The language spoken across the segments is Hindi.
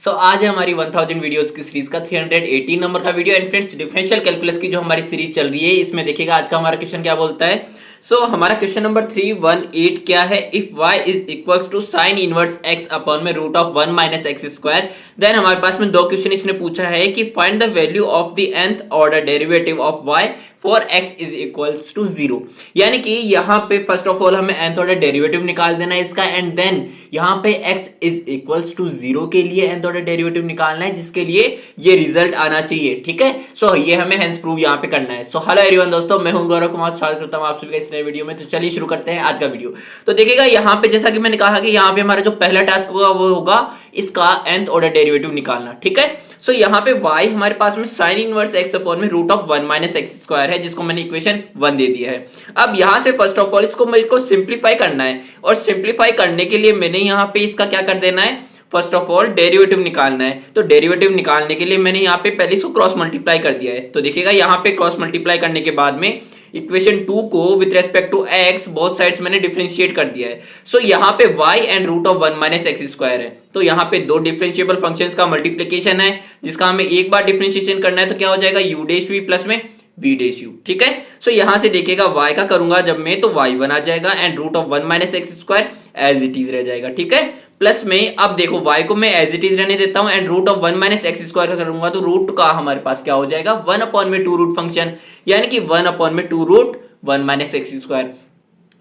आज है हमारी 1000 वीडियोस की सीरीज का 318 नंबर का video. And friends, differential calculus की जो हमारी सीरीज चल रही है इसमें देखिएगा आज का हमारा क्वेश्चन क्या बोलता है। हमारा क्वेश्चन नंबर 318 क्या है, if y is equals to sine inverse x upon में root of 1 minus x square. Then हमारे पास में दो क्वेश्चन इसने पूछा है कि find the value of the nth order derivative of y for x is equals to 0। यानी कि यहाँ पे फर्स्ट ऑफ ऑल हमें nth ऑर्डर डेरिवेटिव निकाल देना है इसका, एंड देन यहाँ पे x इज इक्वल्स टू 0 के लिए nth ऑर्डर डेरिवेटिव निकालना है, जिसके लिए ये रिजल्ट आना चाहिए। ठीक है, ये हमें हेंस प्रूव यहाँ पे करना है। हेलो एवरीवन दोस्तों, मैं हूं गौरव कुमार, स्वागत करता हूं आप सभी का इस नए वीडियो में। तो चलिए शुरू करते हैं आज का वीडियो। तो देखिएगा यहाँ पे जैसा कि मैंने कहा कि यहाँ पे हमारा जो पहला टास्क होगा वो होगा इसका nth ऑर्डर डेरिवेटिव निकालना। ठीक है, यहाँ पे y हमारे पास में साइन इनवर्स x अपॉन में root of 1 minus x square है, जिसको मैंने इक्वेशन 1 दे दिया है। अब यहाँ से फर्स्ट ऑफ ऑल इसको मेरे को सिंप्लीफाई करना है, और सिंप्लीफाई करने के लिए मैंने यहाँ पे इसका क्या कर देना है, फर्स्ट ऑफ ऑल डेरिवेटिव निकालना है। तो डेरिवेटिव निकालने के लिए मैंने यहाँ पे पहले इसको क्रॉस मल्टीप्लाई कर दिया है। तो देखिएगा यहाँ पे क्रॉस मल्टीप्लाई करने के बाद में इक्वेशन 2 को with respect to x both sides मैंने डिफरेंशिएट कर दिया है। यहाँ पे y and root of 1 minus x square है। तो यहाँ पे दो डिफरेंशिएबल फंक्शंस का मल्टीप्लिकेशन है, जिसका हमें एक बार डिफरेंशिएशन करना है। तो क्या हो जाएगा, u डैश v प्लस में v डैश u। ठीक है, यहाँ से देखिएगा y का करूंगा जब मैं, तो y1 आ जाएगा and root of 1 minus x square as it is रह जाएगा। ठीक है, प्लस में अब देखो y को मैं एज इट इज रहने देता हूं, and root of 1 minus x square का करूंगा तो रूट का हमारे पास क्या हो जाएगा, 1 अपॉन में 2 रूट फंक्शन, यानी कि 1 अपॉन में 2 root 1 minus x square.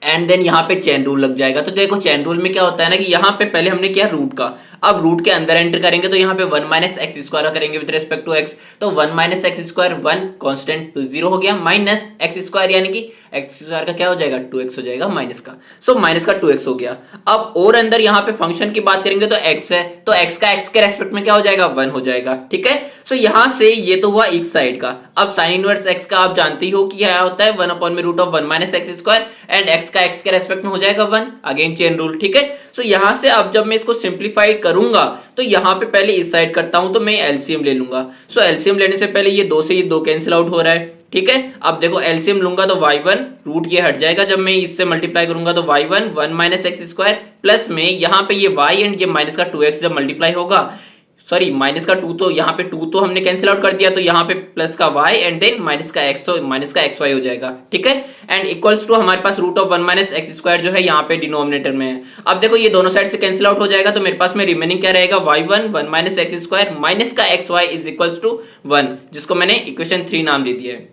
And then यहाँ पे चेन रूल लग जाएगा। तो देखो चेन रूल में क्या होता है ना कि यहाँ पे पहले हमने किया रूट का, अब रूट के अंदर एंटर करेंगे तो यहाँ पे 1 माइनस एक्स स्क्वायर करेंगे विद रिस्पेक्ट टू एक्स। तो 1 माइनस एक्स स्क्वायर 1 कांस्टेंट तो 0 हो गया, माइनस एक्स स्क्वायर यानी कि एक्स स्क्वायर का क्या हो जाएगा, 2x हो जाएगा माइनस का। माइनस का 2x हो गया। अब और अंदर यहाँ पे फंक्शन की बात करेंगे तो x है, तो x का x के रेस्पेक्ट में क्या हो जाएगा, 1 हो जाएगा। ठीक है, यहाँ से ये तो हुआ एक साइड का। अब साइन इनवर्स x का आप जानते हो कि क्या होता है, 1 अपॉन में root of 1 minus x square, and x का x के रेस्पेक्ट में हो जाएगा 1, अगेन चेन रूल। ठीक है, यहाँ से अब जब मैं इसको सिंप्लीफाई करूंगा तो यहाँ पे पहले इस साइड करता हूं, तो मैं एलसीएम ले लूंगा। एलसीएम लेने से पहले ये 2 से ये 2 कैंसिल आउट हो रहा है। ठीक है, अब देखो एलसीएम लूंगा तो y1 रूट ये हट जाएगा, जब मैं इससे मल्टीप्लाई करूंगा तो y1 1 minus x square plus में यहाँ पे ये y एंड ये माइनस का 2x जब मल्टीप्लाई होगा, सॉरी माइनस का 2, तो यहाँ पे 2 तो हमने कैंसिल आउट कर दिया, तो यहाँ पे प्लस का y एंड देन माइनस का x, तो माइनस का xy हो जाएगा। ठीक है, एंड इक्वल्स टू हमारे पास root of 1 minus x square जो है यहाँ पे डिनोमिनेटर में है। अब देखो ये दोनों साइड से कैंसिल आउट हो जाएगा, तो मेरे पास में रिमेनिंग क्या रहेगा, y1 1 minus x square minus का xy इज इक्वल्स टू 1, जिसको मैंने इक्वेशन 3 नाम दे दिया है।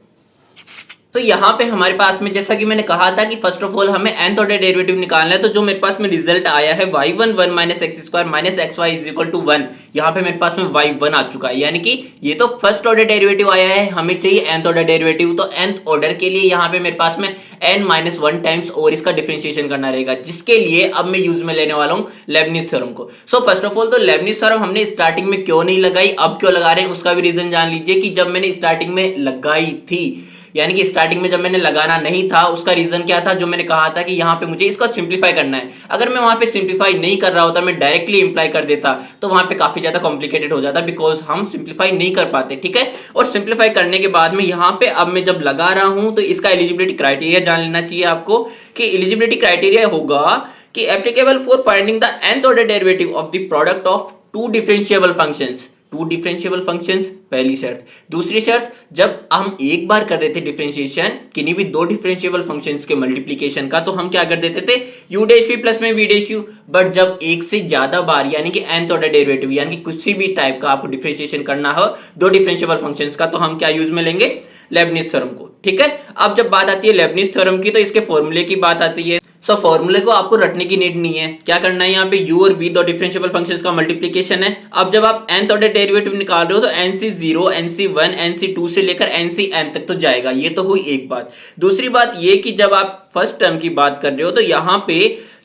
तो यहाँ पे हमारे पास में जैसा कि मैंने कहा था कि फर्स्ट ऑफ ऑल हमें nth ऑर्डर डेरिवेटिव निकालना है। तो जो मेरे पास में रिजल्ट आया है y1 1 minus x square minus xy is equal to 1, यहाँ पे मेरे पास में y1 आ चुका है, यानी कि ये तो फर्स्ट ऑर्डर डेरिवेटिव आया है, हमें चाहिए nth ऑर्डर डेरिवेटिव। तो nth ऑर्डर के लिए यहाँ पे मेरे पास में n-1 टाइम्स और इसका डिफरेंशिएशन करना रहेगा, जिसके लिए अब मैं यूज में लेने वाला हूँ लेबनिज थ्योरम को। फर्स्ट ऑफ ऑल तो लेबनिज थ्योरम हमने स्टार्टिंग में क्यों नहीं लगाई, अब क्यों लगा रहे हैं उसका भी रीजन जान लीजिए। कि जब मैंने स्टार्टिंग में लगाई थी, यानी कि स्टार्टिंग में जब मैंने लगाना नहीं था, उसका रीजन क्या था, जो मैंने कहा था कि यहाँ पे मुझे इसको सिंप्लीफाई करना है। अगर मैं वहां पे सिंप्लीफाई नहीं कर रहा होता, मैं डायरेक्टली इंप्लाई कर देता, तो वहां पे काफी ज्यादा कॉम्प्लिकेटेड हो जाता, बिकॉज हम सिंप्लीफाई नहीं कर पाते। ठीक है, और सिंप्लीफाई करने के बाद में यहाँ पे अब मैं जब लगा रहा हूं तो इसका एलिजिबिलिटी क्राइटेरिया जान लेना चाहिए आपको। कि एलिजिबिलिटी क्राइटेरिया होगा कि applicable for finding the nth order derivative of the product of two differentiable functions. Two differentiable functions पहली शर्त। दूसरी शर्त, जब हम एक बार कर रहे थे डिफरेंशिएशन किन्हीं भी दो डिफरेंशिएबल फंक्शंस के मल्टीप्लिकेशन का, तो हम क्या कर देते थे, u डैश v प्लस में v डैश u। बट जब एक से ज्यादा बार यानी कि nth ऑर्डर डेरिवेटिव यानी कि कुछ भी टाइप का आपको डिफरेंशिएशन करना हो दो डिफरेंशिएबल फंक्शंस का, तो हम क्या यूज में लेंगे, लेबनिज थ्योरम को। ठीक है, अब जब बात आती है लेबनिज थ्योरम की, तो इसके फॉर्मूले की बात आती है। फॉर्मूले को आपको रटने की नीड नहीं है, क्या करना है, यहाँ पे u और v दो डिफरेंशिएबल फंक्शंस का मल्टीप्लिकेशन है। अब जब आप nth ऑर्डर डेरिवेटिव निकाल रहे हो तो nc0 nc1 nc2 से लेकर ncn तक तो जाएगा, ये तो हुई एक बात। दूसरी बात ये कि जब आप फर्स्ट टर्म की बात कर रहे हो तो यहाँ पे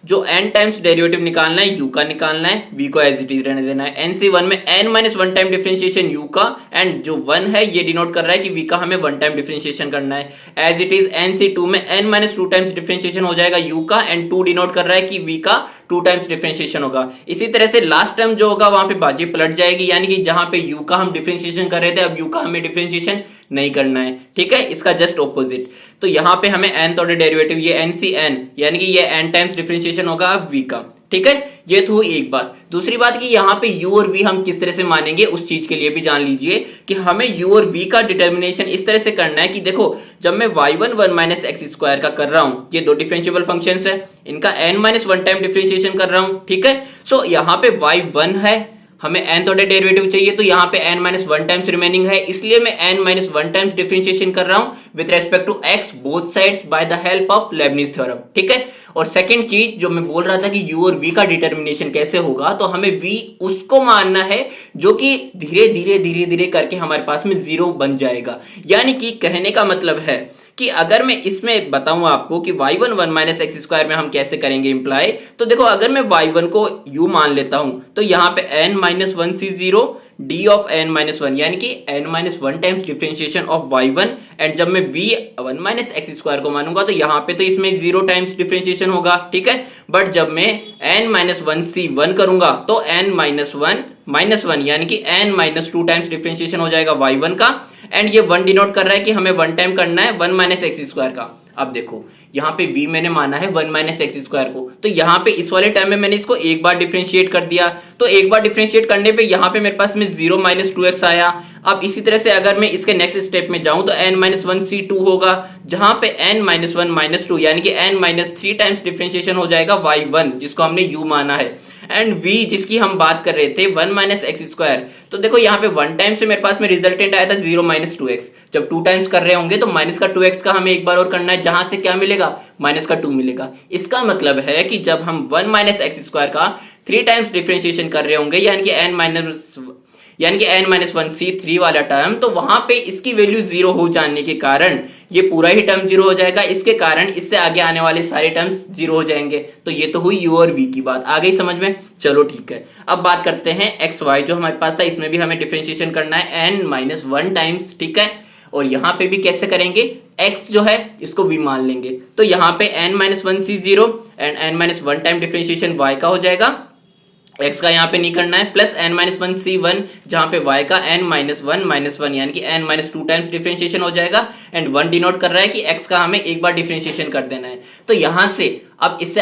जो n टाइम्स डेरिवेटिव निकालना है u का निकालना है, v को एज इट इज रहने देना है। nc1 में n-1 टाइम डिफरेंशिएशन u का, एंड जो 1 है ये डिनोट कर रहा है कि v का हमें 1 टाइम डिफरेंशिएशन करना है। एज इट इज nc2 में n-2 टाइम्स डिफरेंशिएशन हो जाएगा u का, एंड 2 डिनोट कर रहा है कि v का 2 टाइम्स डिफरेंशिएशन होगा। इसी तरह से लास्ट टर्म जो होगा वहां पे बाजी पलट जाएगी, यानी कि जहां पे u का हम डिफरेंशिएशन कर रहे थे अब u का हमें डिफरेंशिएशन नहीं करना है। ठीक है, इसका जस्ट ऑपोजिट। तो यहाँ पे हमें nth ऑर्डर डेरिवेटिव ये ncn यानी कि ये n टाइम्स डिफरेंशिएशन होगा अब v का। ठीक है, ये तो हुई एक बात। दूसरी बात कि यहाँ पे u और v हम किस तरह से मानेंगे उस चीज के लिए भी जान लीजिए कि हमें u और v का डिटर्मिनेशन इस तरह से करना है कि देखो जब मैं y1 1 माइनस एक्स स्क्वायर का कर रहा हूं, ये दो डिफरेंशिएबल फंक्शंस है, इनका n माइनस 1 टाइम डिफरेंशिएशन कर रहा हूं, ठीक है। सो यहाँ पे y1 है, हमें n ऑर्डर डेरिवेटिव चाहिए, तो यहाँ पे n माइनस 1 टाइम्स रिमेनिंग है, इसलिए मैं n माइनस 1 टाइम्स डिफरेंशिएशन कर रहा हूं with respect to x both sides by the help of Leibniz theorem, ठीक है। और सेकंड चीज जो मैं बोल रहा था कि u और v का डिटर्मिनेशन कैसे होगा, तो हमें v उसको मानना है जो कि धीरे धीरे करके हमारे पास में जीरो बन जाएगा। यानी कि कहने का मतलब है कि अगर मैं इसमें बताऊं आपको कि y1 1 माइनस एक्स स्क्वायर में हम कैसे करेंगे इंप्लाई, तो देखो अगर मैं y1 को u मान लेता हूं तो यहाँ पे n minus 1 c0 d of n minus 1 यानी कि n minus 1 times differentiation of y1, and जब मैं v 1 माइनस एक्स स्क्वायर को मानूंगा तो यहाँ पे तो इसमें 0 टाइम्स डिफरेंशिएशन होगा, ठीक है। बट जब मैं n माइनस 1 c1 करूंगा तो n माइनस 1 यानी कि n माइनस 2 टाइम्स डिफरेंशिएशन हो जाएगा y1 का, एंड ये 1 डिनोट कर रहा है कि हमें 1 टाइम करना है 1 माइनस एक्स स्क्वायर का। अब देखो यहाँ पे v मैंने माना है 1 माइनस एक्स स्क्वायर को, तो यहाँ पे इस वाले टाइम में मैंने इसको एक बार डिफरेंशिएट कर दिया, तो एक बार डिफरेंशिएट करने पे यहाँ पे मेरे पास में 0 माइनस 2x आया। अब इसी तरह से अगर मैं इसके नेक्स्ट स्टेप में जाऊं तो n माइनस 1 c2 होगा, जहां पे n माइनस 1 माइनस 2 यानी कि n माइनस 3 टाइम्स डिफरेंशिएशन हो जाएगा y1 जिसको हमने u माना है, एंड v जिसकी हम बात कर रहे थे 1 माइनस एक्स स्क्वायर। तो देखो यहाँ पे 1 टाइम से मेरे पास में रिजल्टेंट आया था 0 माइनस 2x, जब 2 टाइम्स कर रहे होंगे तो माइनस का 2x का हमें एक बार और करना है, जहां से क्या मिलेगा माइनस का 2 मिलेगा। इसका मतलब है कि जब हम 1 माइनस एक्स स्क्वायर का 3 टाइम्स डिफरेंशिएशन कर रहे होंगे यानी कि n माइनस 1 c3 वाला टर्म, तो वहां पे इसकी वैल्यू 0 हो जाने के कारण ये पूरा ही टर्म 0 हो जाएगा, इसके कारण इससे आगे आने वाले सारे टर्म्स 0 हो जाएंगे। तो ये तो हुई u और v की बात, आ गई समझ में। चलो ठीक है, अब बात करते हैं एक्स वाई जो हमारे पास था, इसमें भी हमें डिफरेंशिएशन करना है n माइनस 1 टाइम्स, ठीक है। और यहाँ पे भी कैसे करेंगे, x जो है इसको v मान लेंगे, तो यहाँ पे n minus 1 c0 and n minus 1 time differentiation y का हो जाएगा, x का यहाँ पे नहीं करना है, प्लस n माइनस 1 c1 जहाँ पे y का n माइनस 1 यानी कि n माइनस 2 टाइम्स डिफरेंशिएशन हो जाएगा, एंड 1 डिनोट कर रहा है कि x का हमें एक बार डिफरेंशिएशन कर देना है। तो यहाँ से अब इससे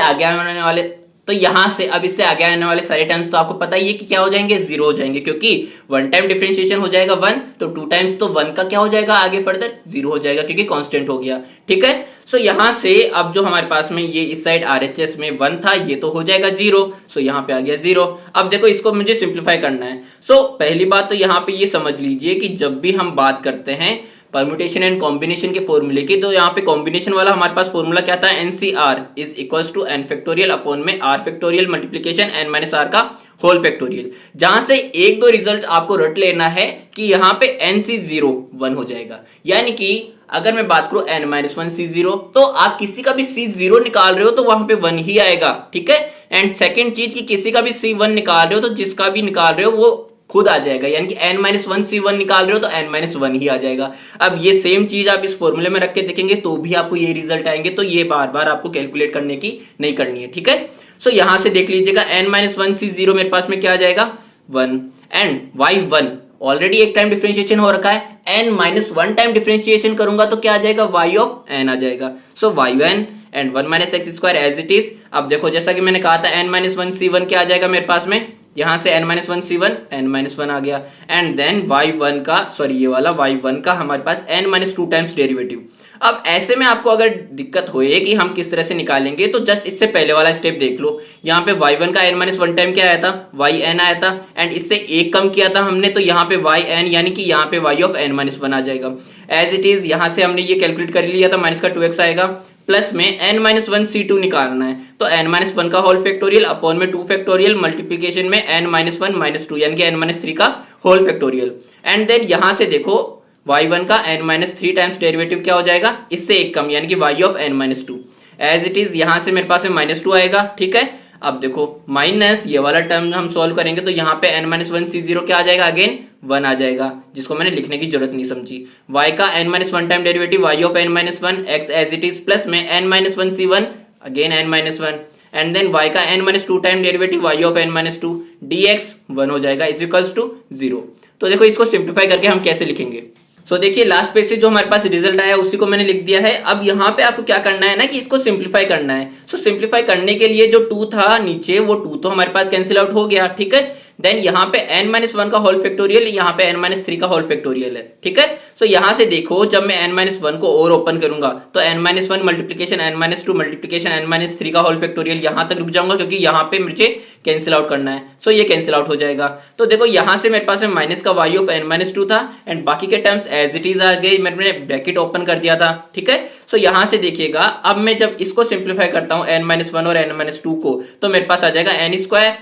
आगे आने वाले सारे टर्म्स तो आपको पता ही है कि क्या हो जाएंगे, 0 हो जाएंगे, क्योंकि 1 टाइम डिफरेंशिएशन हो जाएगा 1, तो 2 टाइम्स तो 1 का क्या हो जाएगा आगे फर्दर 0 हो जाएगा क्योंकि कांस्टेंट हो गया, ठीक है। सो यहाँ से अब जो हमारे पास में ये इस साइड RHS में 1 था, ये तो हो जाएगा 0, सो यहाँ पे आ गया 0। अब देखो इसको मुझे सिंप्लीफाई करना है। सो पहली बात तो यहाँ पे ये समझ लीजिए कि जब भी हम बात करते हैं परम्यूटेशन एंड कॉम्बिनेशन के फॉर्मूले की, तो यहाँ पे कॉम्बिनेशन वाला हमारे पास फॉर्मूला क्या था, NCR is equals to n factorial upon में r factorial multiplication n minus r का होल फैक्टोरियल। जहां से एक दो रिजल्ट आपको रट लेना है कि यहाँ पे NC0 1 हो जाएगा, यानी कि अगर मैं बात करूं n माइनस 1 c0, तो आप किसी का भी c0 निकाल रहे हो तो वहां पे 1 ही आएगा, ठीक है। एंड सेकेंड चीज कि किसी का भी c1 निकाल रहे हो तो जिसका भी निकाल रहे हो वो खुद आ जाएगा, यानी कि n माइनस 1 c1 निकाल रहे हो तो n माइनस 1 ही आ जाएगा। अब ये सेम चीज आप इस फॉर्मूले में रख के देखेंगे तो भी आपको ये रिजल्ट आएंगे, तो ये बार बार आपको कैलकुलेट करने की नहीं करनी है, ठीक है। सो यहां से देख लीजिएगा n माइनस 1 c0 मेरे पास में क्या आ जाएगा 1, एंड y1 ऑलरेडी एक टाइम डिफरेंशिएशन हो रखा है, n माइनस 1 टाइम डिफरेंशिएशन करूंगा तो क्या आ जाएगा y ऑफ n आ जाएगा। So y1 and 1 minus x square as it is. अब देखो जैसा कि मैंने कहा था n माइनस 1 c1 क्या आ जाएगा मेरे पास में, यहां से n minus 1 c1 n minus 1 आ गया, एंड देन y1 का ये वाला y1 का हमारे पास n माइनस 2 टाइम्स डेरिवेटिव। अब ऐसे में आपको अगर दिक्कत होए कि हम किस तरह से निकालेंगे, तो जस्ट इससे पहले वाला स्टेप देख लो। यहाँ पे y1 का n माइनस 1 टाइम क्या आया था, yn आया था, एंड इससे एक कम किया था हमने, तो यहाँ पे yn यानी कि यहाँ पे y ऑफ n माइनस 1 आ जाएगा एज इट इज। यहाँ से हमने ये कैलकुलेट कर लिया था, माइनस का 2x आएगा, प्लस में n माइनस 1 c2 निकालना है, तो n माइनस 1 का होल फैक्टोरियल अपॉन में 2 फैक्टोरियल मल्टीप्लीकेशन में n माइनस 1 माइनस 2 यानी कि n माइनस 3 का होल फैक्टोरियल। एंड देन यहाँ से देखो y1 का n माइनस 3 टाइम्स डेरिवेटिव क्या हो जाएगा, इससे एक कम यानी कि y of n minus 2 as it is. यहाँ से मेरे पास में माइनस 2 आएगा, ठीक है। अब देखो माइनस ये वाला टर्म हम सॉल्व करेंगे तो यहाँ पे n माइनस 1 c0 क्या आ जाएगा, अगेन 1 आ जाएगा, जिसको मैंने लिखने की जरूरत नहीं समझी। y का n minus 1 time derivative y of n minus 1 x as it is, plus में n minus 1 c1 again n minus 1, and then y का n minus 2 time derivative y of n minus 2 dx 1 हो जाएगा इज इक्वल्स टू 0। तो देखो इसको सिंप्लीफाई करके हम कैसे लिखेंगे, सो देखिए लास्ट पेज से जो हमारे पास रिजल्ट आया उसी को मैंने लिख दिया है। अब यहाँ पे आपको क्या करना है ना कि इसको सिंप्लीफाई करना है। सो सिंप्लीफाई करने के लिए जो 2 था नीचे वो 2 तो हमारे पास कैंसिल आउट हो गया, ठीक है। देन यहाँ पे n-1 का होल फैक्टोरियल, यहाँ पे n-3 का होल फैक्टोरियल है, ठीक है। सो यहाँ से देखो जब मैं n-1 को और ओपन करूंगा तो n-1 multiplication n-2 multiplication n-3 का होल फैक्टोरियल यहाँ तक रुक जाऊंगा क्योंकि यहाँ पे मुझे कैंसिल आउट करना है। सो ये कैंसिल आउट हो जाएगा। तो देखो यहाँ से मेरे पास में माइनस का y ऑफ n-2 था एंड बाकी के टर्म्स एज इट इज आ गए, मैंने ब्रैकेट ओपन कर दिया था, ठीक है। सो यहाँ से देखिएगा अब मैं जब इसको सिंप्लीफाई करता हूँ n-1 और n-2 को तो मेरे पास आ जाएगा n²,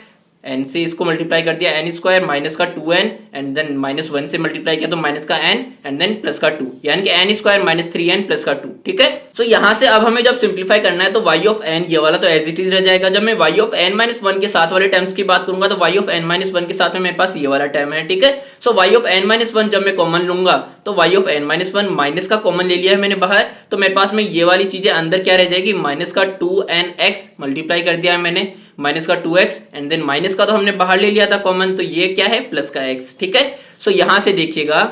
n से इसको मल्टीप्लाई कर दिया n² माइनस का 2n एंड देन -1 से मल्टीप्लाई किया तो माइनस का n एंड देन प्लस का 2 यानी कि n² माइनस 3n प्लस का 2, ठीक है। सो यहाँ से अब हमें जब सिंप्लीफाई करना है तो y ऑफ n ये वाला तो एज इट इज रह जाएगा। जब मैं y ऑफ n-1 के साथ वाले टर्म्स की बात करूंगा तो y ऑफ n-1 के साथ में मेरे पास ये वाला टर्म है, ठीक है। सो y ऑफ n-1 जब मैं कॉमन लूंगा तो y ऑफ n-1 माइनस का कॉमन ले लिया है मैंने बाहर, तो मेरे पास में ये वाली चीजें अंदर क्या रह जाएगी, माइनस का 2nx मल्टीप्लाई कर दिया है मैंने, माइनस का 2x एंड देन माइनस का तो हमने बाहर ले लिया था कॉमन, तो ये क्या है प्लस का x, ठीक है। सो यहां से देखिएगा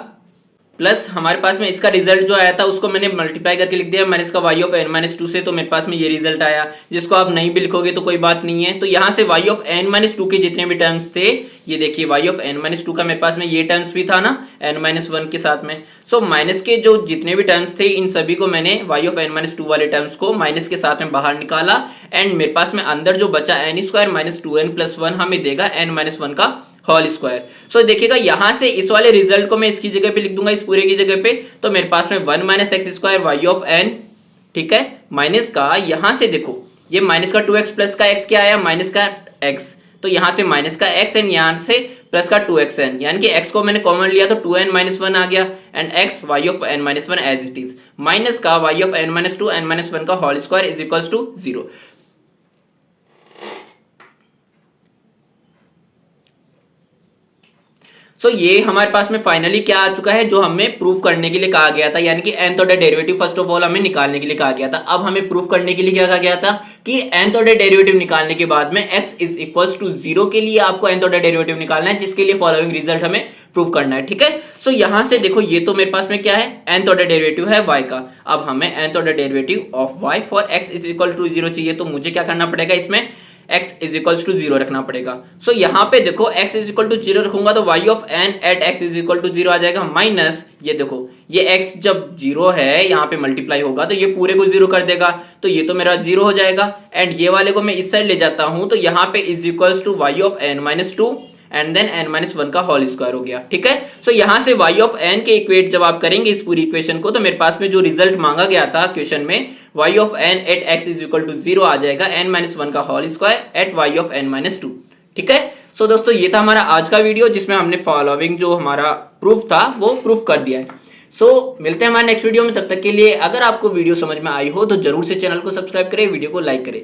प्लस हमारे पास में इसका रिजल्ट जो आया था उसको मैंने मल्टीप्लाई करके लिख दिया माइनस का y ऑफ n-2 से, तो मेरे पास में ये रिजल्ट आया जिसको आप नहीं भी लिखोगे तो कोई बात नहीं है। तो यहाँ से y ऑफ n-2 के जितने भी टर्म्स थे, ये देखिए y ऑफ n-2 का मेरे पास में ये टर्म्स भी था ना n-1 के साथ में। सो माइनस के जो जितने भी टर्म्स थे इन सभी को मैंने y ऑफ n-2 वाले टर्म्स को माइनस के साथ में बाहर निकाला एंड मेरे पास में अंदर जो बचा n² माइनस 2n प्लस 1 हमें देगा n-1 का होल स्क्वायर। सो देखिएगा यहां से इस वाले रिजल्ट को मैं इसकी जगह पे लिख दूंगा, इस पूरे की जगह पे, तो मेरे पास में 1 minus x square Y of n, ठीक है, माइनस का यहां से देखो ये माइनस का 2x प्लस का x क्या आया, माइनस का x, तो यहां से माइनस का x एंड यहां से प्लस का 2xn, यानी कि x को मैंने कॉमन लिया तो 2n-1 आ गया and x y of n-1 as it is, minus का y ऑफ n-2 n-1 का whole square is equals to 0। So ये हमारे पास में फाइनली क्या आ चुका है जो हमें प्रूव करने के लिए कहा गया था, यानी कि nth order derivative first of all हमें निकालने के लिए कहा गया था। अब हमें प्रूव करने के लिए क्या कहा गया था कि nth ऑर्डर डेरिवेटिव निकालने के बाद में x इज इक्वल्स टू 0 के लिए आपको nth ऑर्डर डेरिवेटिव निकालना है, जिसके लिए फॉलोइंग रिजल्ट हमें प्रूव करना है, ठीक है। सो यहां से देखो ये तो मेरे पास में क्या है, nth ऑर्डर डेरिवेटिव है y का। अब हमें nth order derivative of y for x is equal to 0 चाहिए, तो मुझे क्या करना पड़ेगा, इसमें x इज इक्वल टू 0 रखना पड़ेगा। सो यहाँ पे देखो x इज इक्वल टू 0 रखूंगा तो y of n at x is equal to 0 आ जाएगा, माइनस ये देखो ये x जब 0 है यहाँ पे मल्टीप्लाई होगा तो ये पूरे को 0 कर देगा, तो ये तो मेरा 0 हो जाएगा एंड ये वाले को मैं इस साइड ले जाता हूं तो यहाँ पे is equal to y of n-2 and then n-1 का होल स्क्वायर हो गया, ठीक है। सो यहां से y ऑफ n के इक्वेट जब आप करेंगे इस पूरी इक्वेशन को तो मेरे पास में जो रिजल्ट मांगा गया था क्वेश्चन में y of n at x is equal to 0 आ जाएगा n-1 का whole square at y of n-2, ठीक है। सो दोस्तों ये था हमारा आज का वीडियो जिसमें हमने फॉलोइंग जो हमारा प्रूफ था वो प्रूफ कर दिया है। सो मिलते हैं हमारे नेक्स्ट वीडियो में, तब तक के लिए अगर आपको वीडियो समझ में आई हो तो जरूर से चैनल को सब्सक्राइब करें, वीडियो को लाइक करें।